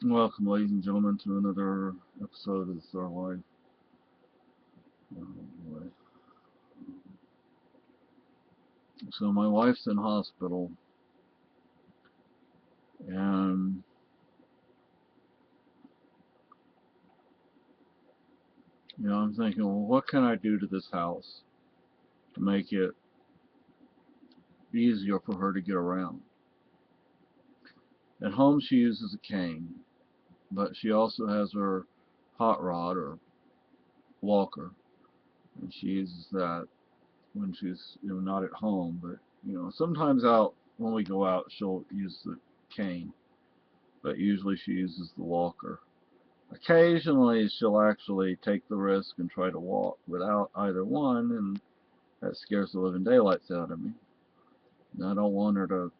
Welcome, ladies and gentlemen, to another episode of Star Life. Oh, boy. So my wife's in hospital, and I'm thinking, well, what can I do to this house to make it easier for her to get around? At home, she uses a cane, but she also has her hot rod or walker, and she uses that when she's not at home. But sometimes out when we go out, she'll use the cane, but usually she uses the walker. Occasionally, she'll actually take the risk and try to walk without either one, and that scares the living daylights out of me. And I don't want her to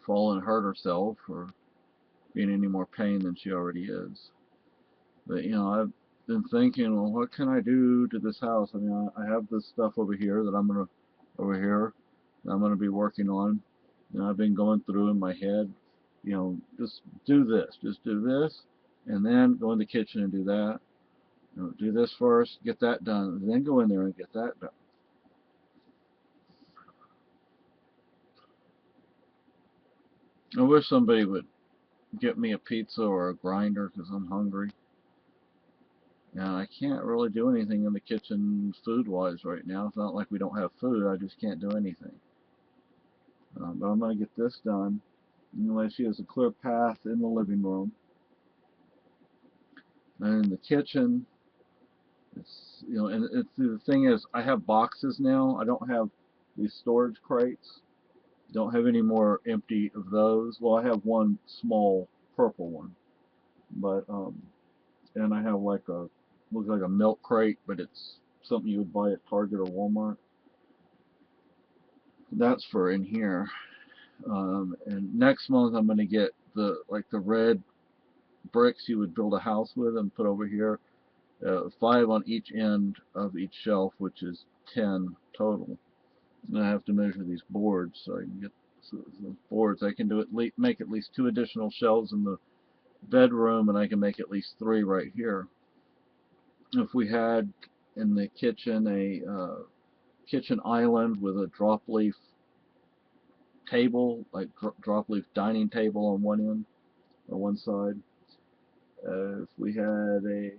fall and hurt herself or be in any more pain than she already is. But, I've been thinking, well, what can I do to this house? I mean, I have this stuff over here that over here, that I'm gonna be working on. And I've been going through in my head, just just do this, and then go in the kitchen and do that. Do this first, get that done, and then go in there and get that done. I wish somebody would get me a pizza or a grinder because I'm hungry. And I can't really do anything in the kitchen food-wise right now. It's not like we don't have food. I just can't do anything. But I'm going to get this done. Anyway, she has a clear path in the living room. And in the kitchen, and the thing is, I have boxes now. I don't have these storage crates. Don't have any more empty of those. Well, I have one small purple one, but and I have like a looks like a milk crate, but it's something you would buy at Target or Walmart. That's for in here. And next month I'm gonna get the red bricks you would build a house with and put over here. 5 on each end of each shelf, which is 10 total. And I have to measure these boards so I can get some boards. I can make at least 2 additional shelves in the bedroom, and I can make at least 3 right here. If we had in the kitchen a kitchen island with a drop leaf table, like drop leaf dining table on one end or one side. If we had a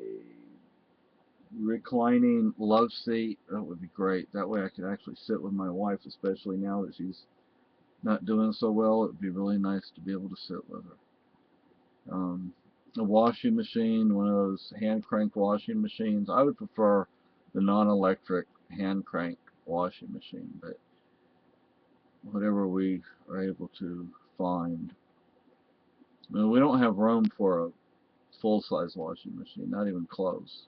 reclining love seat, that would be great. That way I could actually sit with my wife, especially now that she's not doing so well. It would be really nice to be able to sit with her. A washing machine, one of those hand crank washing machines. I would prefer the non-electric hand crank washing machine, but whatever we are able to find. I mean, we don't have room for a full-size washing machine, not even close.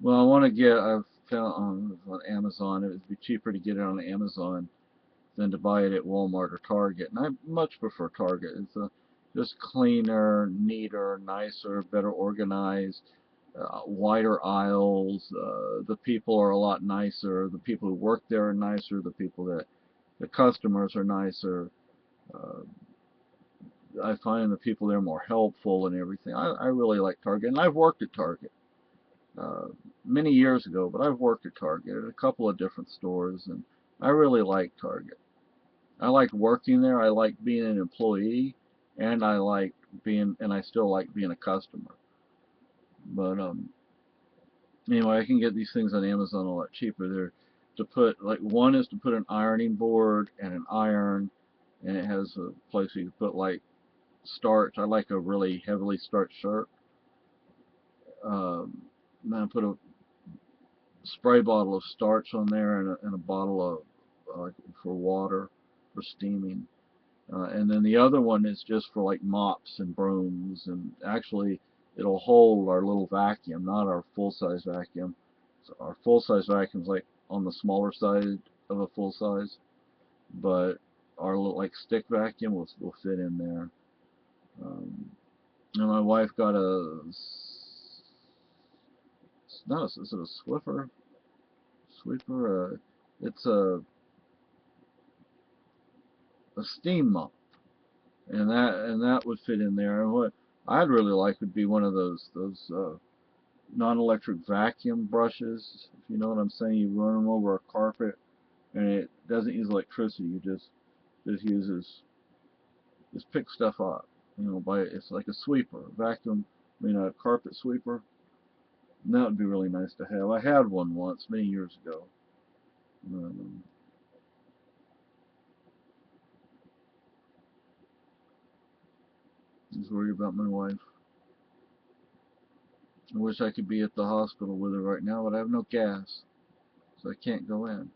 Well, I want to get, I've found on Amazon, it would be cheaper to get it on Amazon than to buy it at Walmart or Target. And I much prefer Target. It's just cleaner, neater, nicer, better organized, wider aisles. The people are a lot nicer. The people who work there are nicer. The customers are nicer. Uh, I find the people there more helpful and everything. I really like Target, and I've worked at Target uh, many years ago, but I've worked at Target at a couple of different stores, and I really like Target. I like working there. I like being an employee, and I still like being a customer. But anyway, I can get these things on Amazon a lot cheaper. They're to put like one is to put an ironing board and an iron, and it has a place where you can put like starch. I like a really heavily starched shirt. Then I put a spray bottle of starch on there and a bottle of for water for steaming. And then the other one is just for like mops and brooms, and actually it'll hold our little vacuum, not our full-size vacuum. So our full-size vacuum's like on the smaller side of a full-size, but our little like stick vacuum will fit in there. Um, and my wife got not a, is it a Swiffer? Sweeper? It's a steam mop. and that would fit in there. And what I'd really like would be one of those non-electric vacuum brushes. If you know what I'm saying, you run them over a carpet, and it doesn't use electricity. You just pick stuff up. You know, it's like a sweeper, a vacuum. I mean, a carpet sweeper. And that would be really nice to have. I had one once, many years ago. Um, I was worried about my wife. I wish I could be at the hospital with her right now, but I have no gas, so I can't go in.